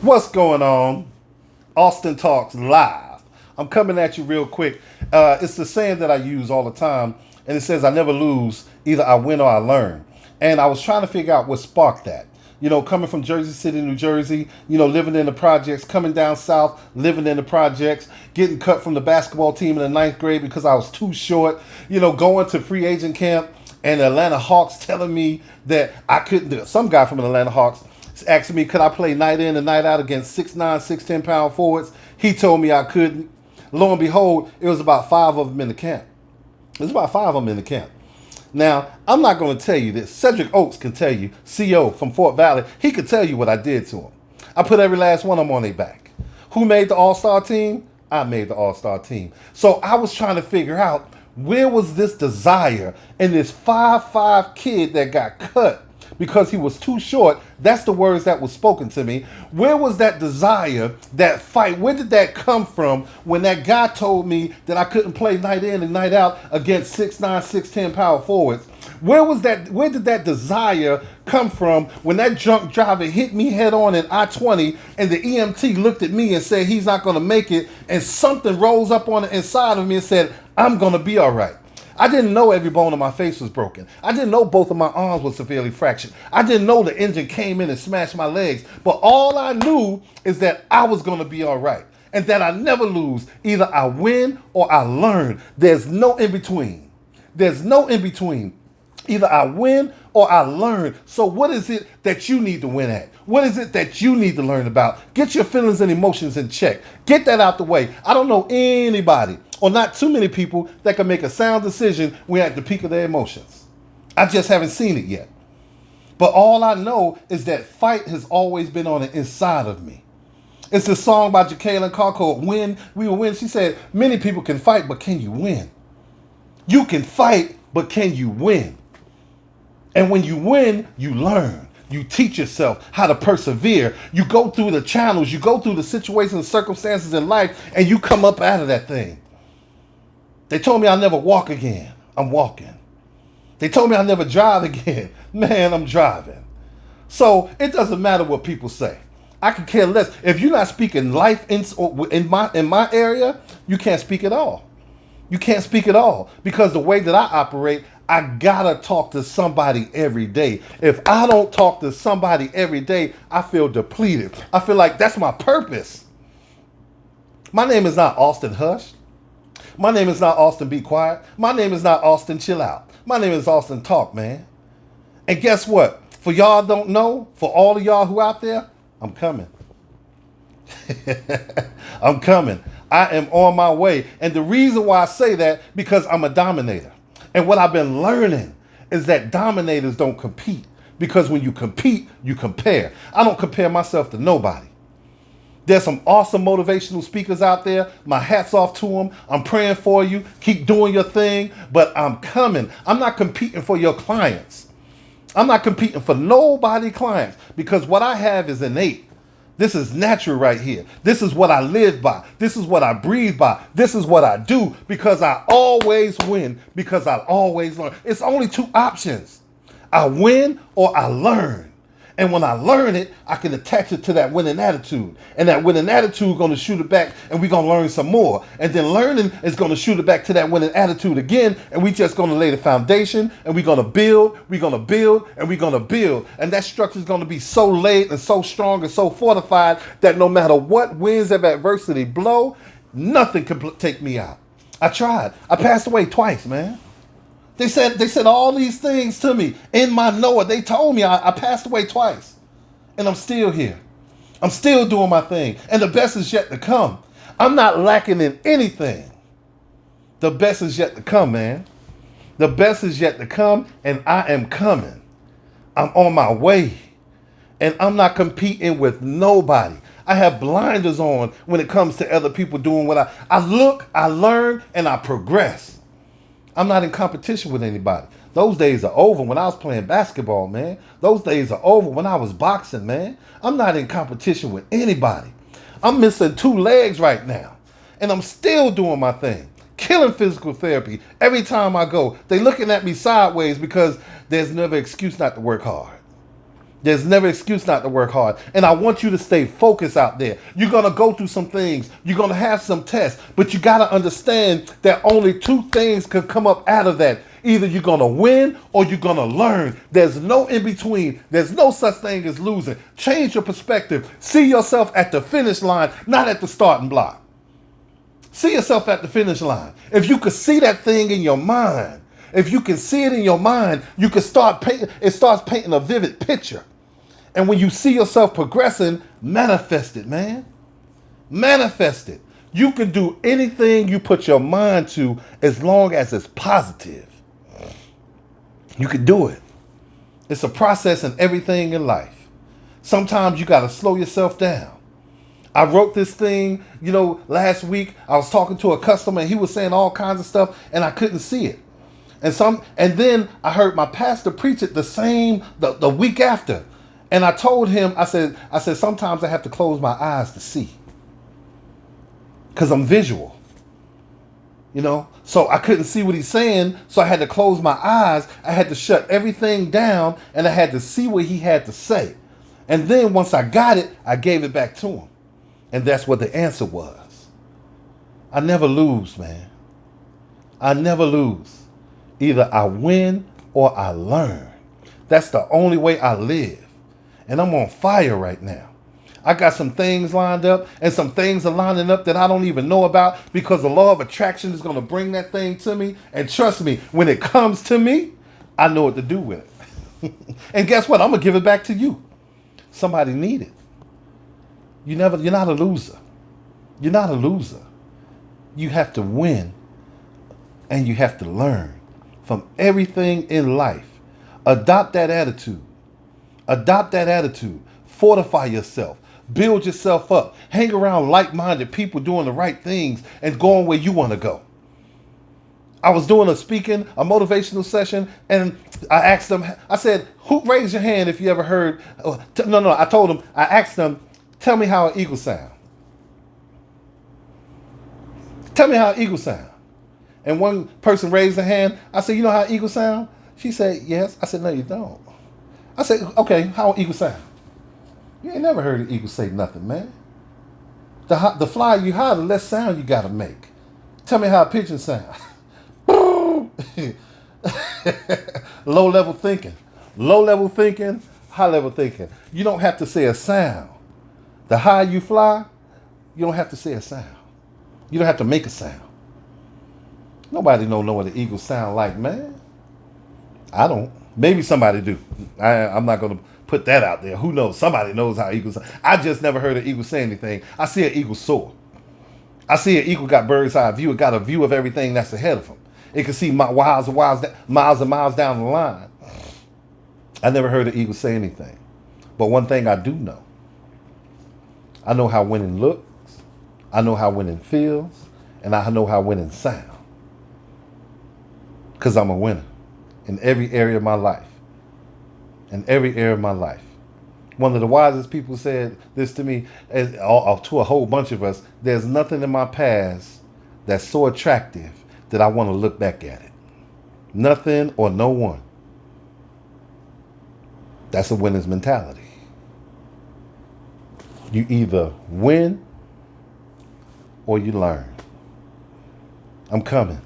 What's going on? Alston Talks live. I'm coming at you real quick. It's the saying that I use all the time, and it says, I never lose. Either I win or I learn. And I was trying to figure out what sparked that. You know, coming from Jersey City, New Jersey, living in the projects, coming down south, living in the projects, getting cut from the basketball team in the ninth grade because I was too short, going to free agent camp and the Atlanta Hawks telling me that I couldn't do it. Some guy from the Atlanta Hawks asking me, could I play night in and night out against 6'9", 6'10" forwards? He told me I couldn't. Lo and behold, it was about five of them in the camp. There's about five of them in the camp. Now, I'm not going to tell you this. Cedric Oaks can tell you, CO from Fort Valley, he could tell you what I did to him. I put every last one of them on their back. Who made the All-Star team? I made the All-Star team. So I was trying to figure out, where was this desire in this 5'5" kid that got cut because he was too short? That's the words that was spoken to me. Where was that desire, that fight? Where did that come from when that guy told me that I couldn't play night in and night out against 6'9", 6'10" power forwards? Where did that desire come from when that drunk driver hit me head on in I-20 and the EMT looked at me and said he's not going to make it, and something rose up on the inside of me and said, I'm going to be all right. I didn't know every bone in my face was broken. I didn't know both of my arms were severely fractured. I didn't know the engine came in and smashed my legs. But all I knew is that I was going to be all right, and that I never lose. Either I win or I learn. There's no in between. There's no in between. Either I win or I learn. So what is it that you need to win at? What is it that you need to learn about? Get your feelings and emotions in check. Get that out the way. I don't know anybody, or not too many people, that can make a sound decision when at the peak of their emotions. I just haven't seen it yet. But all I know is that fight has always been on the inside of me. It's a song by Jacqueline Carr called Win, We Will Win. She said, many people can fight, but can you win? You can fight, but can you win? And when you win, you learn. You teach yourself how to persevere. You go through the channels, you go through the situations and circumstances in life, and you come up out of that thing. They told me I'll never walk again. I'm walking. They told me I'll never drive again. Man, I'm driving. So it doesn't matter what people say. I could care less. If you're not speaking life in my area, you can't speak at all. You can't speak at all, because the way that I operate, I gotta talk to somebody every day. If I don't talk to somebody every day, I feel depleted. I feel like that's my purpose. My name is not Alston Hush. My name is not Alston Be Quiet. My name is not Alston Chill Out. My name is Alston Talk, man. And guess what? For y'all don't know, for all of y'all who out there, I'm coming. I'm coming. I am on my way. And the reason why I say that, because I'm a dominator. And what I've been learning is that dominators don't compete, because when you compete, you compare. I don't compare myself to nobody. There's some awesome motivational speakers out there. My hat's off to them. I'm praying for you. Keep doing your thing, but I'm coming. I'm not competing for your clients. I'm not competing for nobody clients, because what I have is innate. This is natural right here. This is what I live by. This is what I breathe by. This is what I do, because I always win, because I always learn. It's only two options. I win or I learn. And when I learn it, I can attach it to that winning attitude. And that winning attitude is going to shoot it back, and we're going to learn some more. And then learning is going to shoot it back to that winning attitude again. And we just going to lay the foundation, and we're going to build, we're going to build, and we're going to build. And that structure is going to be so laid and so strong and so fortified that no matter what winds of adversity blow, nothing can take me out. I tried. I passed away twice, man. They said all these things to me in my Noah. They told me I passed away twice. And I'm still here. I'm still doing my thing. And the best is yet to come. I'm not lacking in anything. The best is yet to come, man. The best is yet to come, and I am coming. I'm on my way. And I'm not competing with nobody. I have blinders on when it comes to other people doing what I look, I learn, and I progress. I'm not in competition with anybody. Those days are over when I was playing basketball, man. Those days are over when I was boxing, man. I'm not in competition with anybody. I'm missing two legs right now, and I'm still doing my thing. Killing physical therapy every time I go. They looking at me sideways because there's never excuse not to work hard. There's never excuse not to work hard. And I want you to stay focused out there. You're going to go through some things. You're going to have some tests. But you got to understand that only two things can come up out of that. Either you're going to win or you're going to learn. There's no in between. There's no such thing as losing. Change your perspective. See yourself at the finish line, not at the starting block. See yourself at the finish line. If you could see that thing in your mind, if you can see it in your mind, you can start painting. It starts painting a vivid picture. And when you see yourself progressing, manifest it, man. Manifest it. You can do anything you put your mind to as long as it's positive. You can do it. It's a process in everything in life. Sometimes you got to slow yourself down. I wrote this thing, last week. I was talking to a customer and he was saying all kinds of stuff and I couldn't see it. And then I heard my pastor preach it the week after. And I told him, I said, sometimes I have to close my eyes to see. Because I'm visual. So I couldn't see what he's saying. So I had to close my eyes. I had to shut everything down and I had to see what he had to say. And then once I got it, I gave it back to him. And that's what the answer was. I never lose, man. I never lose. Either I win or I learn. That's the only way I live. And I'm on fire right now. I got some things lined up and some things are lining up that I don't even know about because the law of attraction is going to bring that thing to me. And trust me, when it comes to me, I know what to do with it. And guess what? I'm going to give it back to you. Somebody need it. You're not a loser. You're not a loser. You have to win and you have to learn from everything in life. Adopt that attitude. Adopt that attitude. Fortify yourself. Build yourself up. Hang around like-minded people doing the right things and going where you want to go. I was doing a motivational session, and I asked them, I said, who raised your hand if you ever heard, I told them, I asked them, tell me how an eagle sound. Tell me how an eagle sound. And one person raised their hand. I said, you know how an eagle sound? She said, yes. I said, no, you don't. I said, okay, how an eagle sound? You ain't never heard an eagle say nothing, man. The flyer you high, the less sound you got to make. Tell me how a pigeon sound. Low level thinking. Low level thinking, high level thinking. You don't have to say a sound. The higher you fly, you don't have to say a sound. You don't have to make a sound. Nobody don't know what the eagles sound like, man. I don't. Maybe somebody do. I'm not going to put that out there. Who knows? Somebody knows how eagles sound. I just never heard an eagle say anything. I see an eagle soar. I see an eagle got bird's eye view. It got a view of everything that's ahead of him. It can see miles and miles down the line. I never heard an eagle say anything. But one thing I do know. I know how winning looks. I know how winning feels. And I know how winning sounds. Because I'm a winner. In every area of my life. In every area of my life. One of the wisest people said this to me, to a whole bunch of us, there's nothing in my past that's so attractive that I want to look back at it. Nothing or no one. That's a winner's mentality. You either win or you learn. I'm coming.